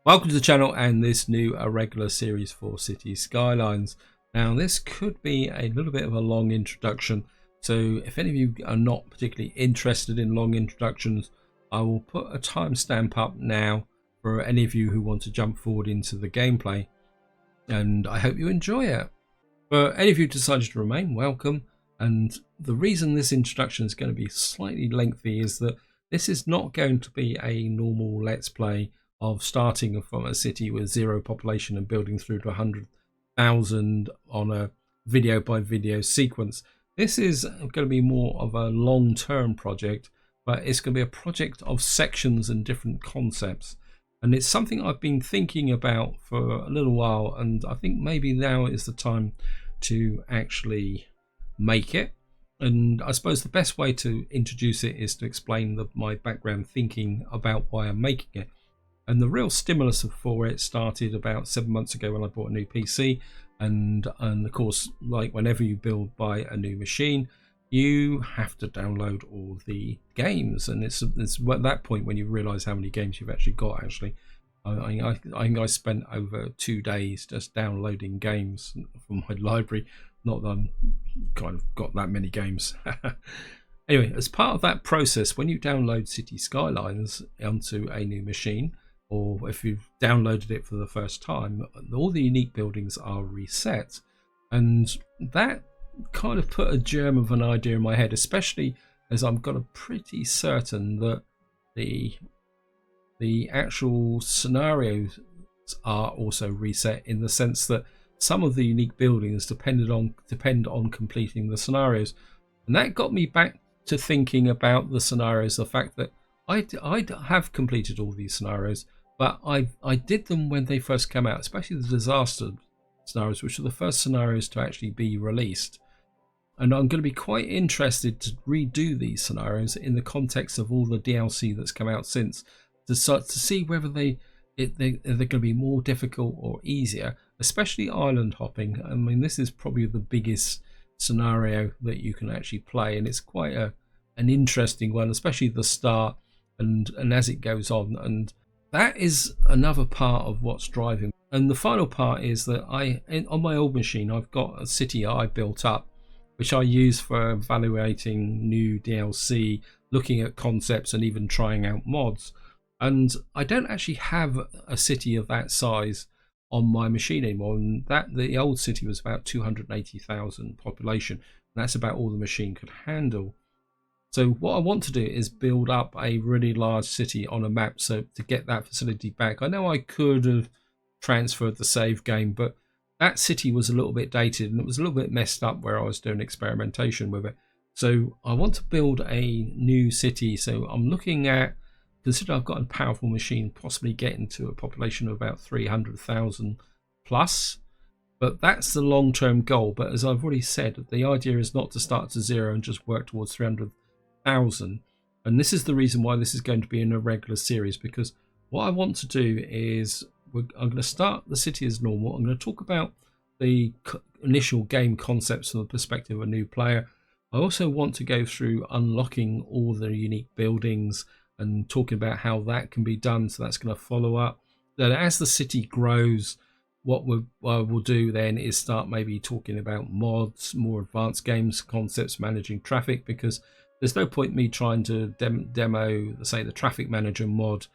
Welcome to the channel and this new irregular series for Cities Skylines. Now this could be a little bit of a long introduction, so if any of you are not particularly interested in long introductions, I will put a timestamp up now for any of you who want to jump forward into the gameplay, and I hope you enjoy it. For any of you who decided to remain, welcome. And the reason this introduction is going to be slightly lengthy is that this is not going to be a normal let's play of starting from a city with 0 population and building through to 100,000 on a video by video sequence. This is going to be more of a long-term project, but it's going to be a project of sections and different concepts. And it's something I've been thinking about for a little while, and I think maybe now is the time to actually make it. And I suppose the best way to introduce it is to explain my background thinking about why I'm making it. And the real stimulus for it started about 7 months ago when I bought a new PC. And of course, like whenever you buy a new machine, you have to download all the games. And it's at that point when you realize how many games you've actually got. I think I spent over 2 days just downloading games from my library. Not that I'm kind of got that many games. Anyway, as part of that process, when you download Cities Skylines onto a new machine, or if you've downloaded it for the first time, all the unique buildings are reset. And that kind of put a germ of an idea in my head, especially as I'm got a pretty certain that the actual scenarios are also reset, in the sense that some of the unique buildings depend on completing the scenarios. And that got me back to thinking about the scenarios, the fact that I have completed all these scenarios, but I did them when they first came out, especially the disaster scenarios, which are the first scenarios to actually be released. And I'm going to be quite interested to redo these scenarios in the context of all the DLC that's come out since, to see whether they're going to be more difficult or easier, especially island hopping. I mean, this is probably the biggest scenario that you can actually play, and it's quite an interesting one, especially the start and as it goes on. And that is another part of what's driving. And the final part is that on my old machine, I've got a city I built up, which I use for evaluating new DLC, looking at concepts, and even trying out mods. And I don't actually have a city of that size on my machine anymore. And the old city was about 280,000 population. And that's about all the machine could handle. So what I want to do is build up a really large city on a map, so to get that facility back. I know I could have transferred the save game, but that city was a little bit dated and it was a little bit messed up where I was doing experimentation with it. So I want to build a new city. So I'm looking at, consider I've got a powerful machine, possibly getting to a population of about 300,000 plus. But that's the long-term goal. But as I've already said, the idea is not to start to 0 and just work towards 300,000. And this is the reason why this is going to be an irregular series, because what I want to do is I'm going to start the city as normal. I'm going to talk about the initial game concepts from the perspective of a new player. I also want to go through unlocking all the unique buildings and talking about how that can be done. So that's going to follow up. Then as the city grows, what we'll do then is start maybe talking about mods, more advanced games concepts, managing traffic, because there's no point me trying to demo, say, the traffic manager mod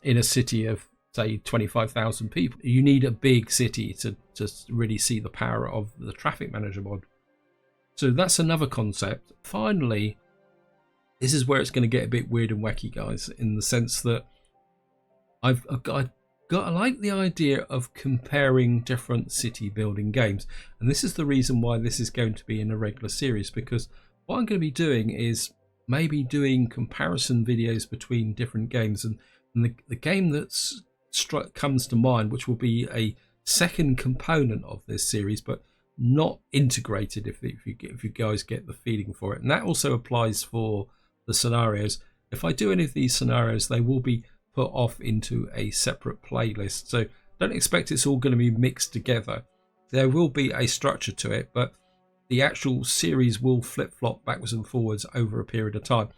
in a city of, say, 25,000 people. You need a big city to really see the power of the traffic manager mod. So that's another concept. Finally, this is where it's going to get a bit weird and wacky, guys, in the sense that I like the idea of comparing different city building games. And this is the reason why this is going to be an irregular series, because what I'm going to be doing is maybe doing comparison videos between different games, and the game that comes to mind, which will be a second component of this series, but not integrated, if you guys get the feeling for it. And that also applies for the scenarios. If I do any of these scenarios, they will be put off into a separate playlist, so don't expect it's all going to be mixed together. There will be a structure to it, but the actual series will flip-flop backwards and forwards over a period of time.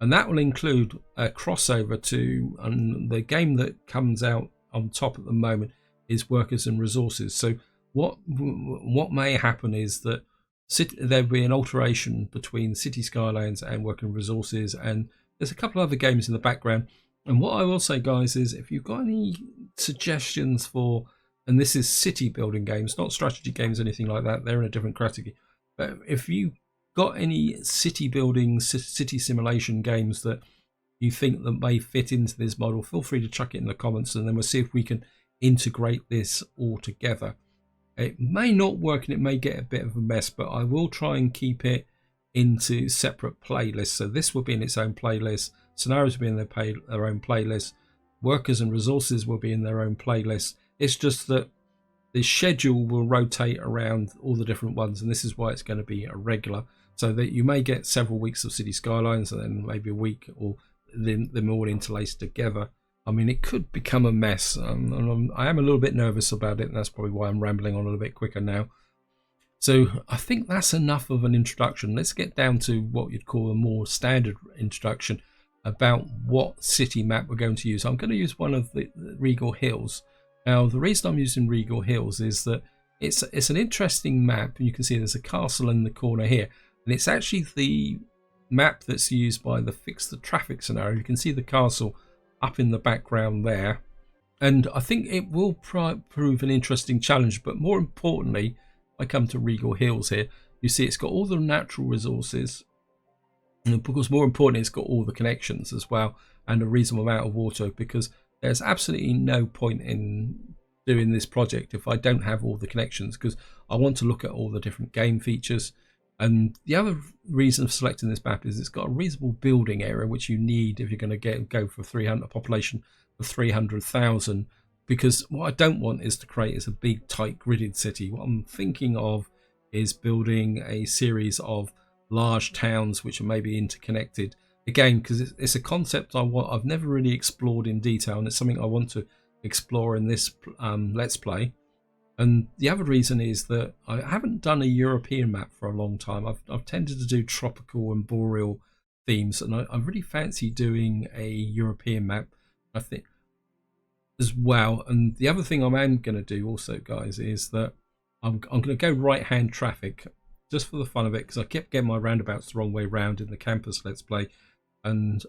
And that will include a crossover to the game that comes out on top at the moment is workers and resources. So what may happen is that there'll be an alteration between City Skylines and worker and resources, and there's a couple of other games in the background. And what I will say, guys, is if you've got any suggestions for, and this is city building games, not strategy games, anything like that, they're in a different category. But if you got any city building, city simulation games that you think that may fit into this model, feel free to chuck it in the comments, and then we'll see if we can integrate this all together. It may not work and it may get a bit of a mess, but I will try and keep it into separate playlists. So this will be in its own playlist, scenarios will be in their own playlist, workers and resources will be in their own playlist. It's just that the schedule will rotate around all the different ones, and this is why it's going to be irregular, so that you may get several weeks of City Skylines and then maybe a week, or them all interlaced together. I mean, it could become a mess. I am a little bit nervous about it, and that's probably why I'm rambling on a little bit quicker now. So I think that's enough of an introduction. Let's get down to what you'd call a more standard introduction about what city map we're going to use. I'm going to use one of the Regal Hills. Now, the reason I'm using Regal Hills is that it's an interesting map. You can see there's a castle in the corner here, and it's actually the map that's used by the Fix the Traffic scenario. You can see the castle up in the background there, and I think it will prove an interesting challenge. But more importantly, I come to Regal Hills here, you see it's got all the natural resources, and because more importantly, it's got all the connections as well, and a reasonable amount of water, because there's absolutely no point in doing this project if I don't have all the connections, because I want to look at all the different game features. And the other reason for selecting this map is it's got a reasonable building area, which you need if you're going to go for a population of 300,000. Because what I don't want is to create is a big, tight, gridded city. What I'm thinking of is building a series of large towns which are maybe interconnected. Again, because it's a concept I've never really explored in detail, and it's something I want to explore in this Let's Play. And the other reason is that I haven't done a European map for a long time. I've tended to do tropical and boreal themes, and I really fancy doing a European map, I think, as well. And the other thing I am going to do also, guys, is that I'm going to go right-hand traffic just for the fun of it, because I kept getting my roundabouts the wrong way round in the campus Let's Play, and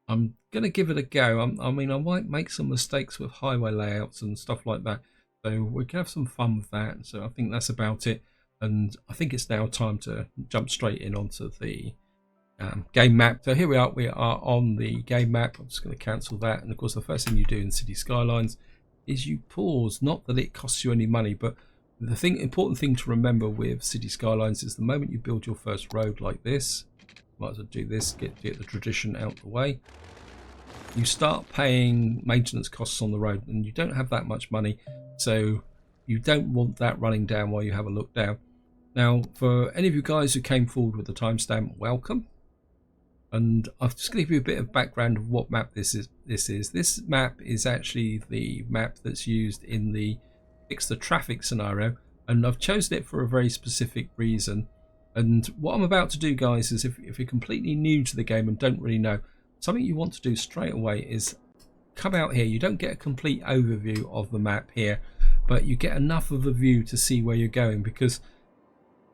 I'm going to give it a go. I mean, I might make some mistakes with highway layouts and stuff like that, so we can have some fun with that. So I think that's about it, and I think it's now time to jump straight in onto the game map. So here we are on the game map. I'm just going to cancel that, and of course the first thing you do in City Skylines is you pause. Not that it costs you any money, but the important thing to remember with City Skylines is the moment you build your first road like this, might as well do this, get the tradition out the way, you start paying maintenance costs on the road, and you don't have that much money, so you don't want that running down while you have a look down. Now, for any of you guys who came forward with the timestamp, welcome. And I'm just going to give you a bit of background of what map this is. This map is actually the map that's used in the Fix the Traffic scenario, and I've chosen it for a very specific reason. And what I'm about to do, guys, is if you're completely new to the game and don't really know, something you want to do straight away is come out here. You don't get a complete overview of the map here, but you get enough of a view to see where you're going, because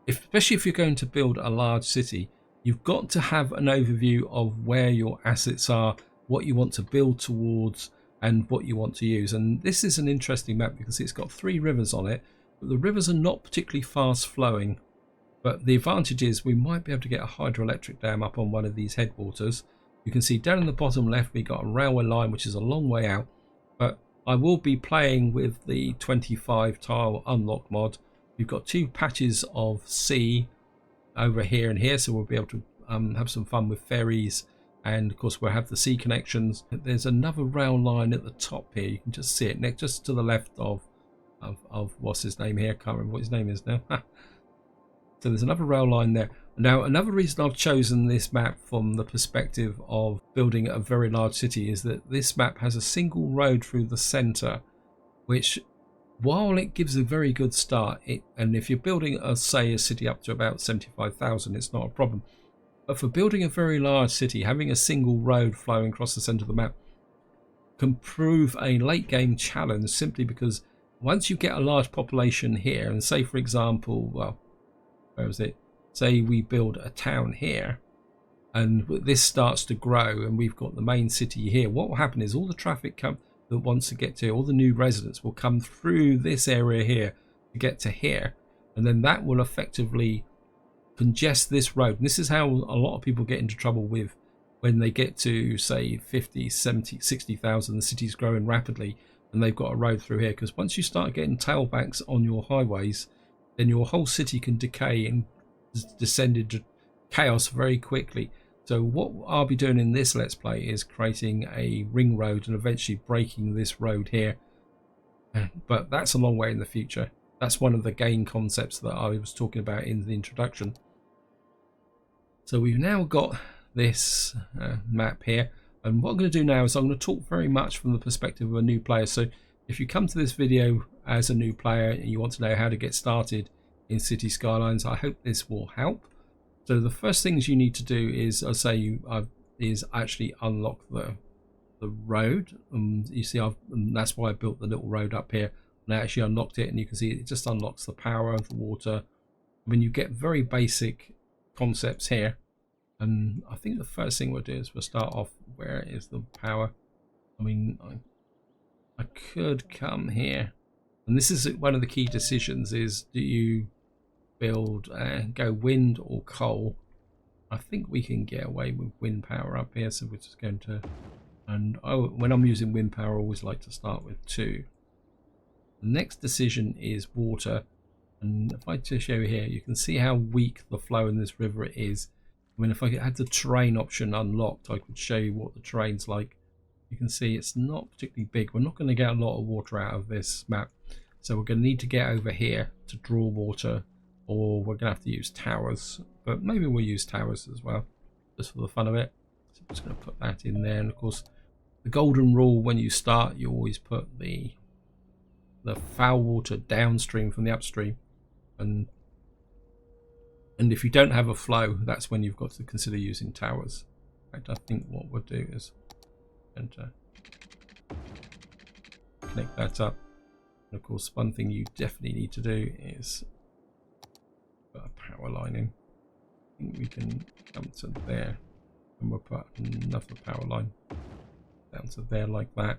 especially if you're going to build a large city, you've got to have an overview of where your assets are, what you want to build towards, and what you want to use. And this is an interesting map because it's got 3 rivers on it, but the rivers are not particularly fast flowing. But the advantage is we might be able to get a hydroelectric dam up on one of these headwaters. You can see down in the bottom left we got a railway line, which is a long way out, but I will be playing with the 25 tile unlock mod. You've got 2 patches of sea over here and here, so we'll be able to have some fun with ferries, and of course we'll have the sea connections. There's another rail line at the top here, you can just see it next, just to the left of what's his name here, I can't remember what his name is now. So there's another rail line there. Now, another reason I've chosen this map from the perspective of building a very large city is that this map has a single road through the center, which, while it gives a very good start, and if you're building a city up to about 75,000, it's not a problem. But for building a very large city, having a single road flowing across the center of the map can prove a late game challenge, simply because once you get a large population here, and say for example, well, where was it? Say we build a town here, and this starts to grow, and we've got the main city here. What will happen is all the traffic that wants to get to, all the new residents will come through this area here to get to here, and then that will effectively congest this road. And this is how a lot of people get into trouble with when they get to say 50, 70, 60,000, the city's growing rapidly and they've got a road through here, because once you start getting tailbacks on your highways, then your whole city can decay and descend into chaos very quickly. So what I'll be doing in this Let's Play is creating a ring road and eventually breaking this road here, but that's a long way in the future. That's one of the game concepts that I was talking about in the introduction. So we've now got this map here, and what I'm going to do now is I'm going to talk very much from the perspective of a new player. So if you come to this video as a new player and you want to know how to get started in Cities Skylines, I hope this will help. So the first things you need to do is, I'll say, is actually unlock the road. You see, that's why I built the little road up here, and I actually unlocked it, and you can see it just unlocks the power, the water. I mean, you get very basic concepts here. And I think the first thing we'll do is we'll start off, where is the power? I mean, I could come here, and this is one of the key decisions, is do you build go wind or coal? I think we can get away with wind power up here, so we're just going to, and when I'm using wind power, I always like to start with 2. The next decision is water, and if I just show you here, you can see how weak the flow in this river is. I mean, if I had the terrain option unlocked, I could show you what the terrain's like. You can see it's not particularly big. We're not going to get a lot of water out of this map, so we're going to need to get over here to draw water, or we're going to have to use towers, but maybe we'll use towers as well, just for the fun of it. So I'm just going to put that in there, and of course the golden rule when you start, you always put the foul water downstream from the upstream, and if you don't have a flow, that's when you've got to consider using towers. In fact, I think what we'll do is enter, connect that up. And of course, one thing you definitely need to do is put a power line in. I think we can come to there, and we'll put another power line down to there like that.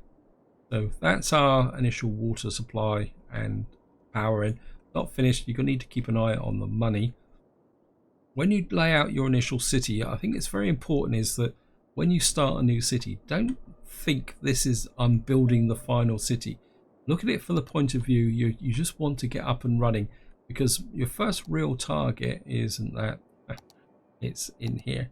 So that's our initial water supply and power in. Not finished. You're going to need to keep an eye on the money. When you lay out your initial city, I think it's very important is that when you start a new city, don't think this is I'm building the final city. Look at it from the point of view you just want to get up and running, because your first real target isn't that, it's in here.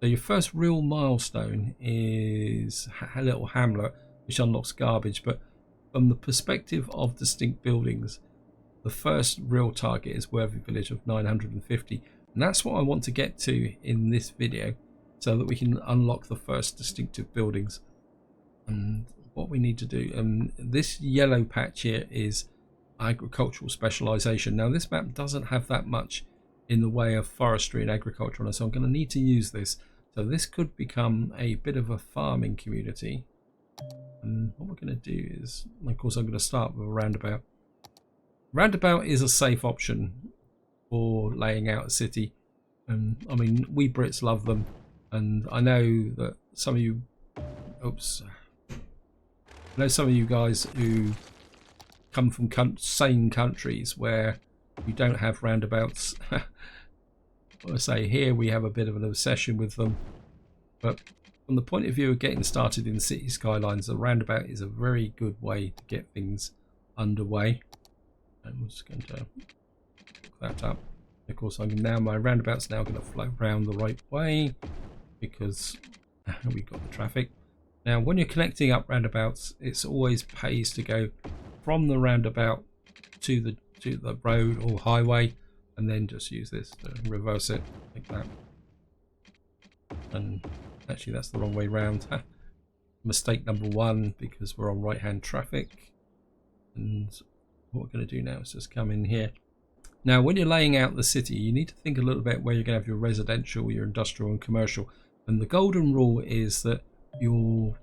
So your first real milestone is a little hamlet which unlocks garbage, but from the perspective of distinct buildings, the first real target is Worthy Village of 950. And that's what I want to get to in this video, so that we can unlock the first distinctive buildings. And what we need to do, this yellow patch here is agricultural specialization. Now this map doesn't have that much in the way of forestry and agriculture, so I'm going to need to use this. So this could become a bit of a farming community. And what we're going to do is, of course, I'm going to start with a roundabout. Roundabout is a safe option for laying out a city. I mean, we Brits love them, and I know that some of you, I know some of you guys who come from sane countries where you don't have roundabouts. I say here we have a bit of an obsession with them, but from the point of view of getting started in Cities Skylines, the roundabout is a very good way to get things underway. And we're just going to look that up. Of course, my roundabout's now going to flow round the right way, because we've got the traffic. Now, when you're connecting up roundabouts, it's always pays to go from the roundabout to the road or highway, and then just use this to reverse it like that. And actually, that's the wrong way round. Mistake number 1, because we're on right-hand traffic. And what we're going to do now is just come in here. Now, when you're laying out the city, you need to think a little bit where you're going to have your residential, your industrial and commercial. And the golden rule is that your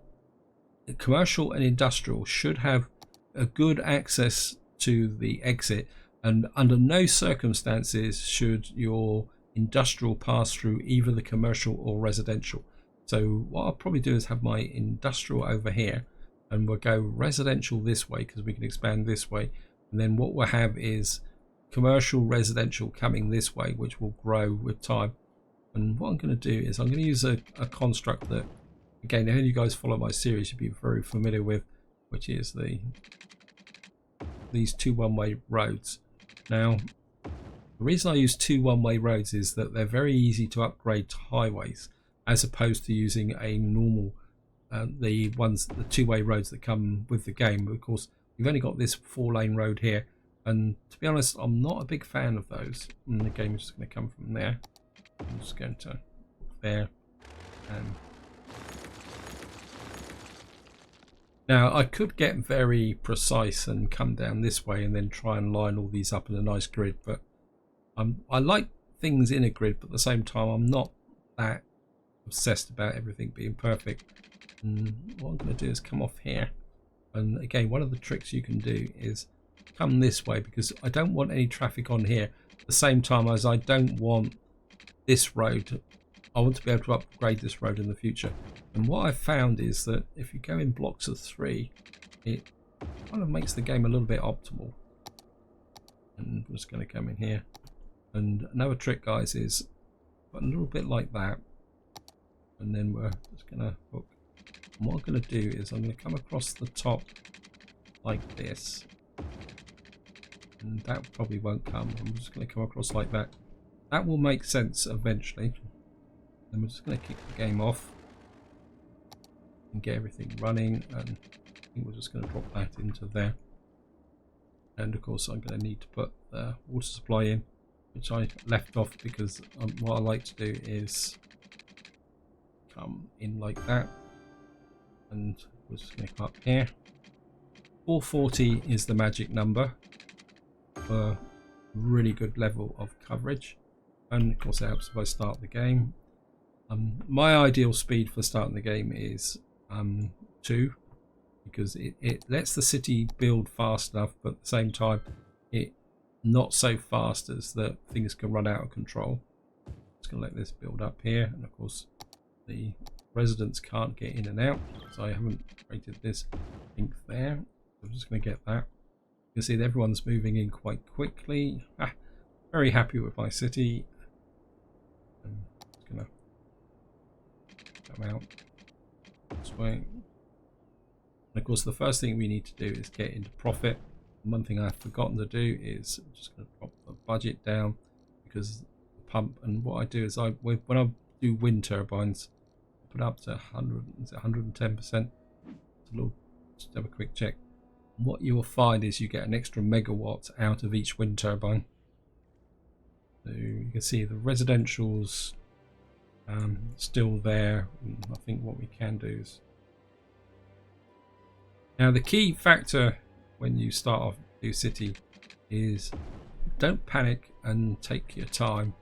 commercial and industrial should have a good access to the exit, and under no circumstances should your industrial pass through either the commercial or residential. So what I'll probably do is have my industrial over here, and we'll go residential this way because we can expand this way, and then what we'll have is commercial residential coming this way, which will grow with time. And what I'm going to do is I'm going to use a construct that, again, if you guys follow my series, you'll be very familiar with, which is these two one-way roads. Now, the reason I use two one-way roads is that they're very easy to upgrade to highways, as opposed to using a normal the two-way roads that come with the game. But of course, we've only got this 4-lane road here, and to be honest, I'm not a big fan of those. And the game is just going to come from there. I'm just going to there, and now I could get very precise and come down this way and then try and line all these up in a nice grid, but I like things in a grid, but at the same time I'm not that obsessed about everything being perfect. And what I'm going to do is come off here, and again, one of the tricks you can do is come this way, because I don't want any traffic on here at the same time as I don't want this road. I want to be able to upgrade this road in the future. And what I've found is that if you go in blocks of 3, it kind of makes the game a little bit optimal. And I'm just going to come in here, and another trick, guys, is a little bit like that, and then we're just going to hook. And what I'm going to do is I'm going to come across the top like this, and that probably won't come. I'm just going to come across like that. That will make sense eventually. Then we're just going to kick the game off and get everything running, and I think we're just going to drop that into there. And of course I'm going to need to put the water supply in, which I left off because what I like to do is come in like that, and we're just going to come up here. 440 is the magic number for really good level of coverage, and of course it helps if I start the game. My ideal speed for starting the game is 2, because it lets the city build fast enough, but at the same time it not so fast as that things can run out of control. Just going to let this build up here, and of course the residents can't get in and out, so I haven't created this link there. I'm just going to get that. You can see that everyone's moving in quite quickly. Very happy with my city. I'm just going to come out this way. And of course the first thing we need to do is get into profit. One thing I've forgotten to do is I'm just going to drop the budget down, because the pump, and what I do is when I do wind turbines, I put up to 100, is it 110%? Just have a quick check. And what you will find is you get an extra megawatt out of each wind turbine. So you can see the residential's still there. And I think what we can do is, now the key factor when you start off a new city is don't panic and take your time,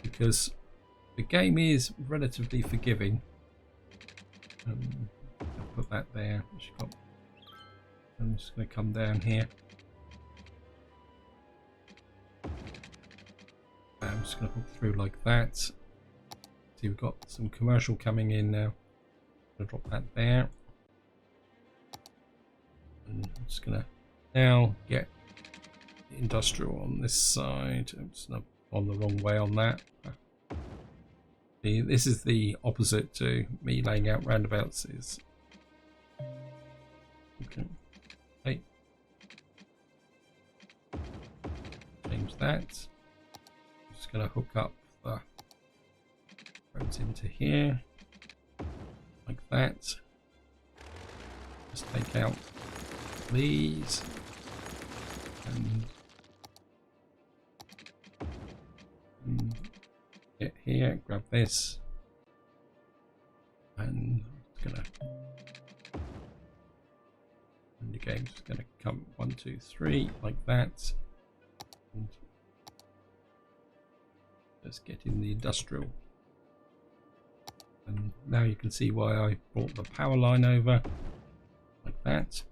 because the game is relatively forgiving. I'll put that there. I'm just going to come down here. I'm just going to hook through like that. See, we've got some commercial coming in now. I'm going to drop that there. And I'm just going to now get industrial on this side. I'm just not on the wrong way on that. This is the opposite to me laying out roundabouts. Is okay. Hey. Change that. I'm just going to hook up the roads into here like that. Just take out these and get here, grab this, and it's gonna, and the game's gonna come 1, 2, 3 like that, and just get in the industrial, And now you can see why I brought the power line over like that.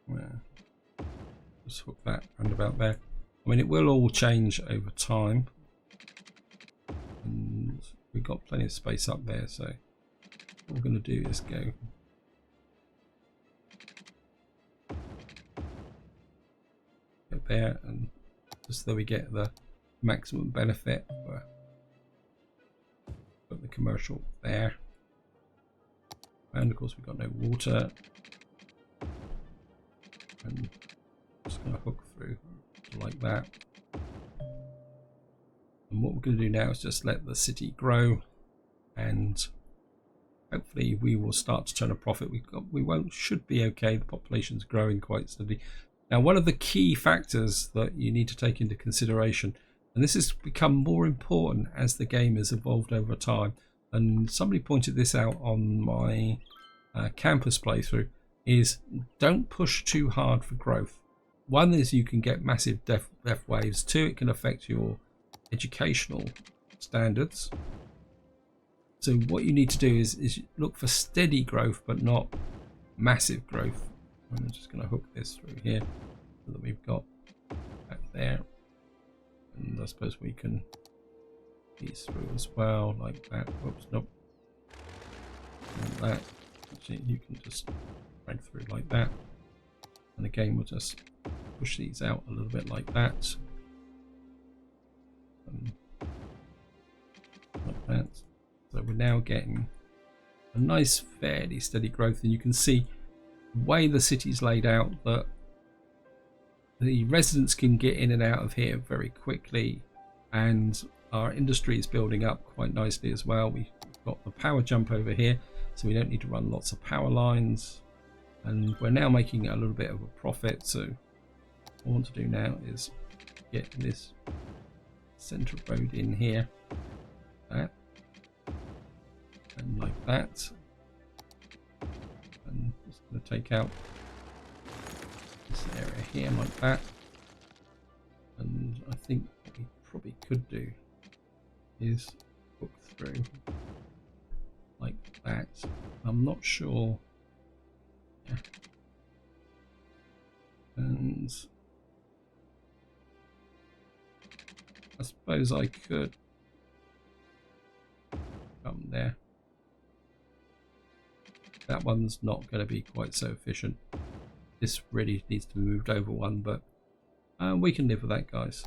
Well, just hook that roundabout there. I mean, it will all change over time, and we've got plenty of space up there, so what we're going to do is go there, and just so we get the maximum benefit, put the commercial there, and of course we've got no water, and just going to hook through like that. And what we're going to do now is just let the city grow, and hopefully we will start to turn a profit. Should be okay. The population's growing quite steadily. Now, one of the key factors that you need to take into consideration, and this has become more important as the game has evolved over time, and somebody pointed this out on my campus playthrough, is don't push too hard for growth. One is you can get massive death waves. Two, it can affect your educational standards. So what you need to do is look for steady growth, but not massive growth. I'm just going to hook this through here so that we've got that there, and I suppose we can these through as well, like that. Whoops, nope. Like that. Actually, you can just drag through like that, and again we'll just push these out a little bit like that, and like that. So we're now getting a nice, fairly steady growth, and you can see the way the city's laid out that the residents can get in and out of here very quickly, and our industry is building up quite nicely as well. We've got the power jump over here, so we don't need to run lots of power lines, and we're now making a little bit of a profit. So what I want to do now is get this center road in here, that, and like that, and just going to take out this area here like that. And I think what we probably could do is hook through like that. I'm not sure. Yeah. And I suppose I could come there. That one's not going to be quite so efficient. This really needs to be moved over one, but we can live with that, guys.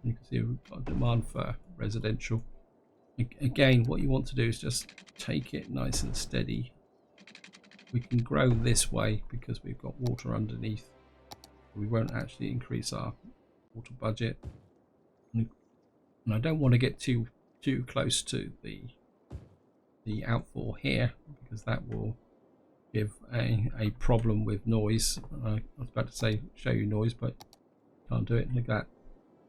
You can see we've got a demand for residential. Again, what you want to do is just take it nice and steady. We can grow this way because we've got water underneath. We won't actually increase our water budget, and I don't want to get too close to the outfall here, because that will give a problem with noise. I was about to say show you noise, but can't do it. Look at that.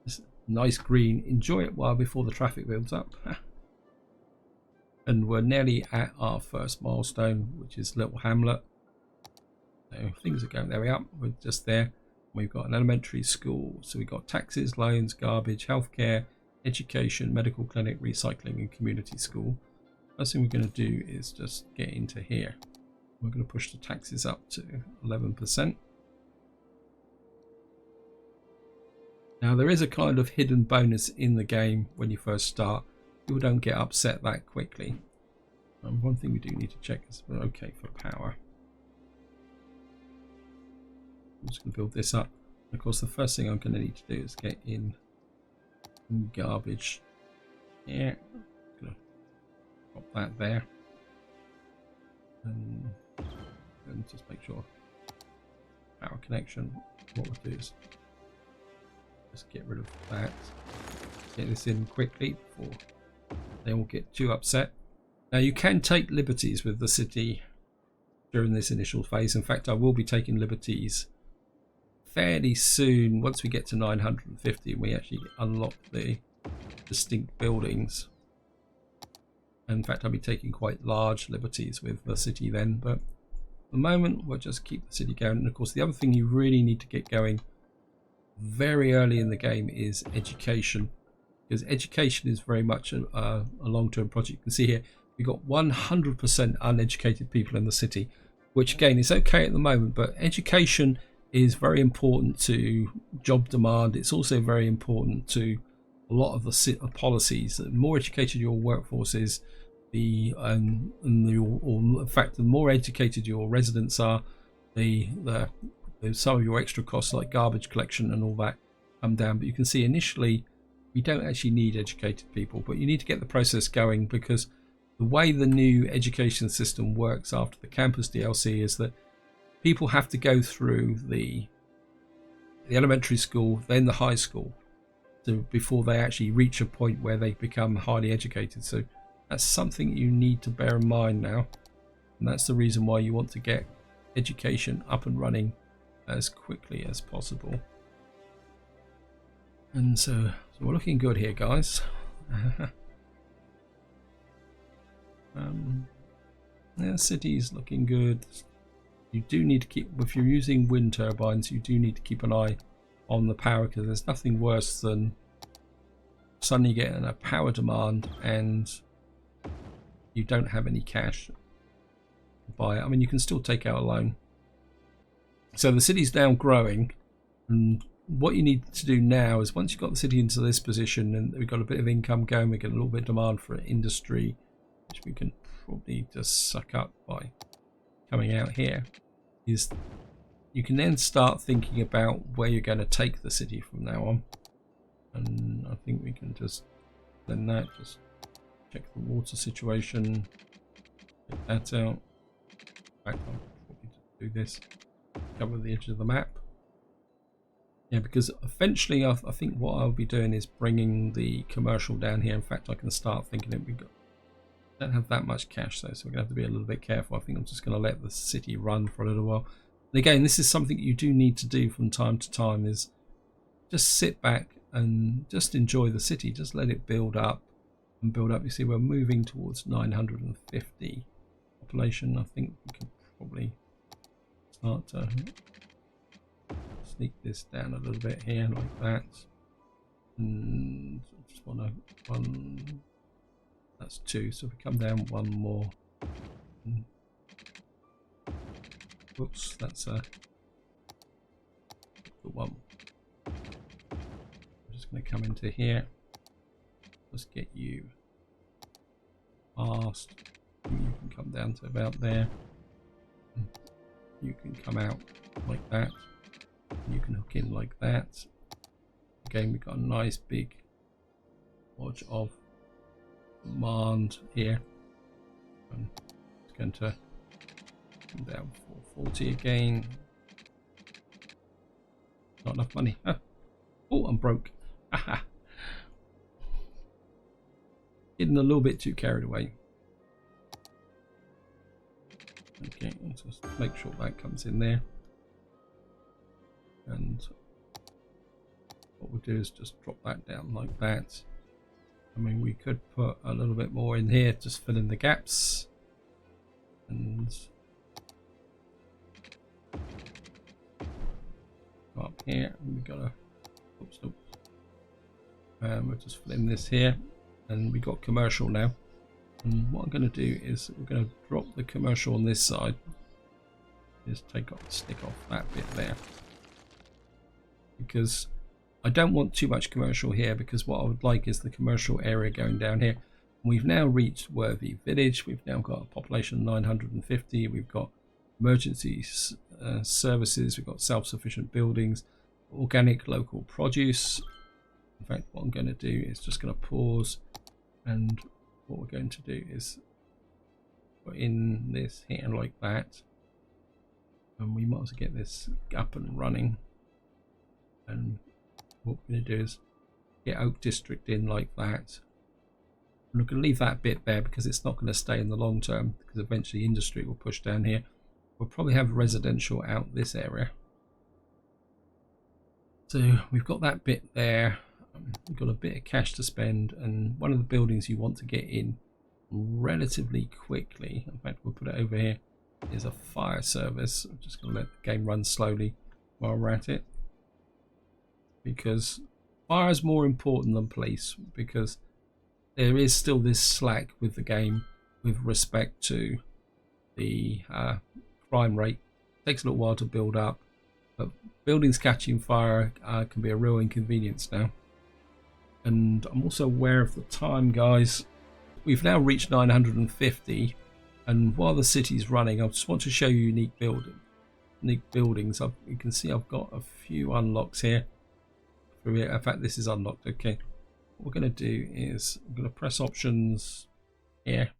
This nice green. Enjoy it while before the traffic builds up. And we're nearly at our first milestone, which is Little Hamlet. So things are going, there we are, we're just there. We've got an elementary school, so we've got taxes, loans, garbage, healthcare, education, medical clinic, recycling, and community school. First thing we're going to do is just get into here. We're going to push the taxes up to 11%. Now there is a kind of hidden bonus in the game when you first start. People don't get upset that quickly. One thing we do need to check is we're okay for power. I'm just going to build this up. And of course, the first thing I'm going to need to do is get in garbage here. Going to drop that there, and just make sure power connection. What we'll do is just get rid of that. Get this in quickly before they all get too upset. Now you can take liberties with the city during this initial phase. In fact, I will be taking liberties fairly soon. Once we get to 950 and we actually unlock the distinct buildings. In fact, I'll be taking quite large liberties with the city then, but at the moment we'll just keep the city going. And of course, the other thing you really need to get going very early in the game is education, because education is very much a long-term project. You can see here we've got 100% uneducated people in the city, which again is okay at the moment, but education is very important to job demand. It's also very important to a lot of the policies. The more educated your workforce is, or in fact, the more educated your residents are, the some of your extra costs like garbage collection and all that come down. But you can see initially we don't actually need educated people, but you need to get the process going, because the way the new education system works after the campus DLC is that people have to go through the elementary school, then the high school, before they actually reach a point where they become highly educated. So that's something you need to bear in mind now, and that's the reason why you want to get education up and running as quickly as possible. And so we're looking good here, guys. Yeah, city's looking good. You do need to keep, if you're using wind turbines, you do need to keep an eye on the power, because there's nothing worse than suddenly getting a power demand and you don't have any cash to buy it. I mean, you can still take out a loan. So the city's now growing, and what you need to do now is, once you've got the city into this position and we've got a bit of income going, we get a little bit of demand for industry, which we can probably just suck up by coming out here, is you can then start thinking about where you're going to take the city from now on. And I think we can just then just check the water situation, get that out. In fact, I'll probably just do this, cover the edge of the map. Yeah, because eventually I think what I'll be doing is bringing the commercial down here. In fact, I can start thinking that don't have that much cash though, so we're going to have to be a little bit careful. I think I'm just going to let the city run for a little while. And again, this is something you do need to do from time to time, is just sit back and just enjoy the city. Just let it build up and build up. You see, we're moving towards 950 population. I think we can probably start to sneak this down a little bit here, like that. And I just want to that's 2, so if we come down 1 more. Whoops, that's the 1. I'm just going to come into here. Let's get you past. You can come down to about there. You can come out like that. You can hook in like that. Again, we've got a nice big lodge of demand here. It's going to come down 440 again. Not enough money. Huh. Oh, I'm broke. Aha. Getting a little bit too carried away. Okay, let's just make sure that comes in there. And what we'll do is just drop that down like that. I mean, we could put a little bit more in here, just fill in the gaps. And up here, and we got a oops. We'll just fill in this here, and we got commercial now. And what I'm going to do is we're going to drop the commercial on this side. Just stick off that bit there, because I don't want too much commercial here, because what I would like is the commercial area going down here. We've now reached Worthy Village. We've now got a population of 950. We've got emergency services. We've got self-sufficient buildings, organic local produce. In fact, what I'm going to do is just going to pause, and what we're going to do is put in this here like that, and we might as well get this up and running. And what we're going to do is get Oak District in like that. And we're going to leave that bit there because it's not going to stay in the long term, because eventually industry will push down here. We'll probably have residential out this area. So we've got that bit there. We've got a bit of cash to spend, and one of the buildings you want to get in relatively quickly, in fact we'll put it over here, is a fire service. I'm just going to let the game run slowly while we're at it. because fire is more important than police, because there is still this slack with the game with respect to the crime rate. It takes a little while to build up, but buildings catching fire can be a real inconvenience now. And I'm also aware of the time, guys. We've now reached 950, and while the city's running, I just want to show you unique buildings. You can see I've got a few unlocks here. In fact, this is unlocked. Okay, what we're going to do is I'm going to press options here,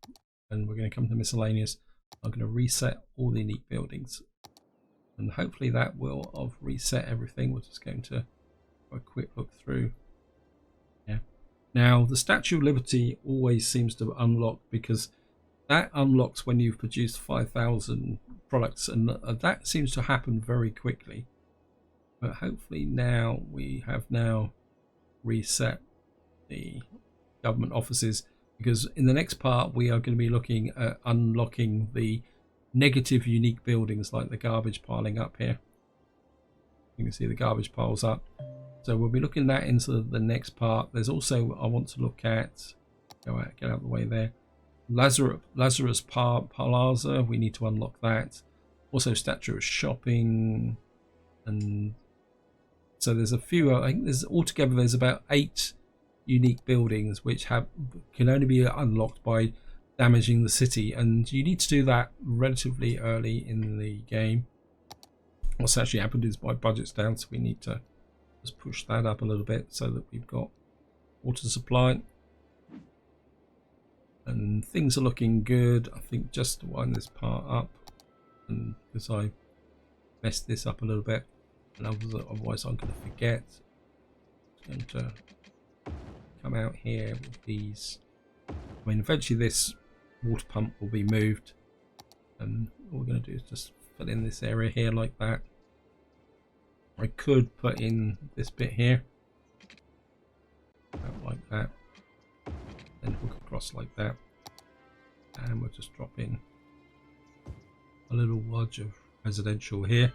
and we're going to come to miscellaneous. I'm going to reset all the unique buildings, and hopefully that will have reset everything. We're just going to have a quick look through. Yeah. Now the Statue of Liberty always seems to unlock, because that unlocks when you've produced 5,000 products, and that seems to happen very quickly. But hopefully now we have now reset the government offices, because in the next part we are going to be looking at unlocking the negative unique buildings, like the garbage piling up here. You can see the garbage piles up, so we'll be looking at that into the next part. There's also, I want to look at, get out of the way there, Lazarus Plaza. We need to unlock that. Also Statue of Shopping, and so there's a few. I think there's altogether there's about 8 unique buildings which can only be unlocked by damaging the city, and you need to do that relatively early in the game. What's actually happened is my budget's down, so we need to just push that up a little bit so that we've got water supply, and things are looking good. I think just to wind this part up, and because I messed this up a little bit, and otherwise I'm going to forget. I'm going to come out here with these. I mean, eventually this water pump will be moved, and all we're going to do is just fill in this area here like that. I could put in this bit here, like that, and hook across like that, and we'll just drop in a little lodge of residential here.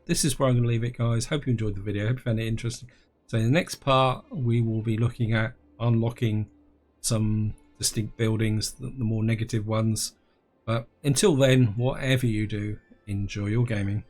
This is where I'm going to leave it, guys. Hope you enjoyed the video. Hope you found it interesting. So in the next part we will be looking at unlocking some distinct buildings, the more negative ones. But until then, whatever you do, enjoy your gaming.